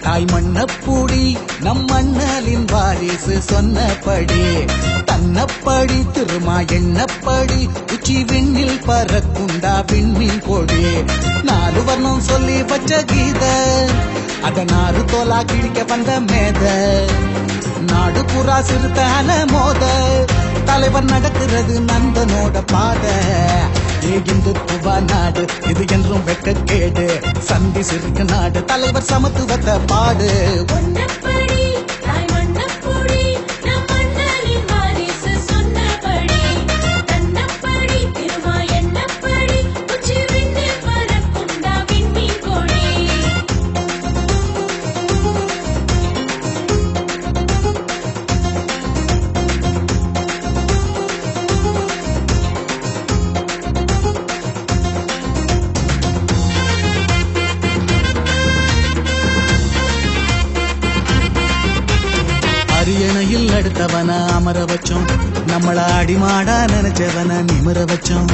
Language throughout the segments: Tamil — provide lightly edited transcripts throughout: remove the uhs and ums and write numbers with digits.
தாய் மண்ணப்பூடி நம் மண்ணலின் வாரிசு சொன்னபடி தன்னப்படி திருமா எண்ணப்படி உச்சி விண்ணில் பறக்குண்டா விண்மீன் கொடி 4 வர்ணம் சொல்லி வச்ச கீத அத 4 தோலா கிழிக்க வந்த மேத நாடு புறா சிறுத்தான மோத தலைவர் நடக்கிறது நந்தனோட பாத இந்துத்துவ நாடு இது என்றும் வெக்க கேடு சந்தி சிறுக்கு நாடு தலைவர் சமத்துவத்தை பாடு அரியணையில் அடுத்தவன அமர வச்சோம் நம்மள அடிமாடா நினைச்சவன நிமிர வச்சோம்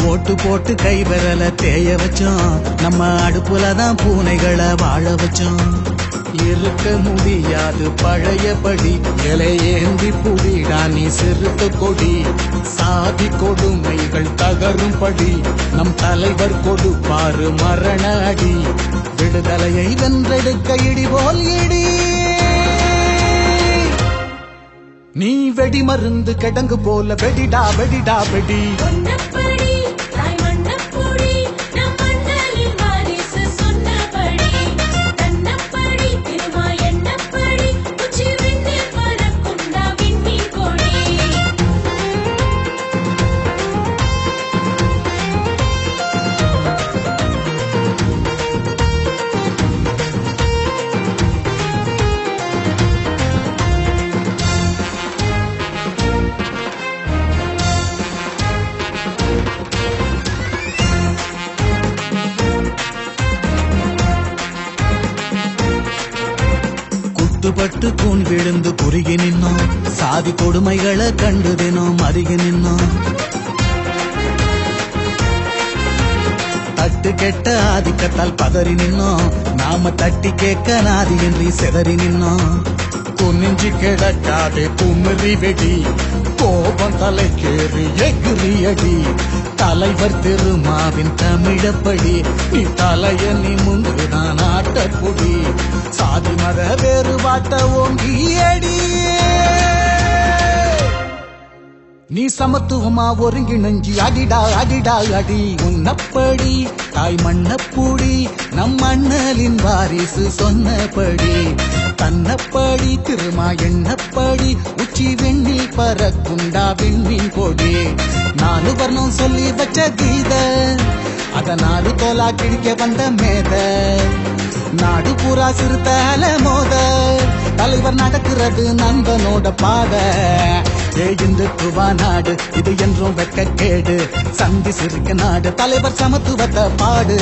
ஓட்டு போட்டு கை விரல தேய வச்சோம் நம்ம அடுப்புலதான் பூனைகளை வாழ வச்சோம் இருக்க முடியாது பழையபடி இலையேந்தி புடிடா நீ சிறுத்த கொடி சாதி கொடுமைகள் தகரும்படி நம் தலைவர் கொடுப்பாரு மரண அடி விடுதலையை வென்றெடுக்க இடி போல் இடி நீ வெடி மருந்து கிடங்கு போல வெடிடா வெடிடா வெடி பட்டு கூன் விழுந்து குறுகி நின்னோம் சாதி கொடுமைகளை கண்டு தினோம் அருகி நின்னோம் தட்டு கெட்ட ஆதிக்கத்தால் பதறி நின்னோம் நாம தட்டி கேட்க நாதியின்றி செதறி நின்னோம் குனிஞ்சு கிடக்காதே குமரி வெடி கோபம் தலைக்கேறி எகிரி அடி தலைவர் திருமாவின் தமிழப்படி நீ தலைய நிமுந்துதான் ஆட்டக்குடி சாதி மத வேறுபாட்ட ஓங்கி அடி நீ சமத்துவமா ஒருங்கிணைஞ்சி அடிடா அடிடா அடி உன்னப்படி தாய் மண்ணப்பூடி நம் மண்ணலின் வாரிசு சொன்னபடி தன்னப்படி திருமா எண்ணப்படி உச்சி வெண்ணில் பறக்குண்டா விண்மீன் கொடி 4 வர்ணம் சொல்லி வச்ச கீத அத 4 தோலா கிழிக்க வந்த மேத நாடு பூரா சிறுத்தால மோத தலைவர் நடக்கிறது நண்பனோட பாத இந்துத்துவ நாடு இது என்றும் வெக்க கேடு சந்தி சிறுக்கு நாடு தலைவர் சமத்துவத்தை பாடு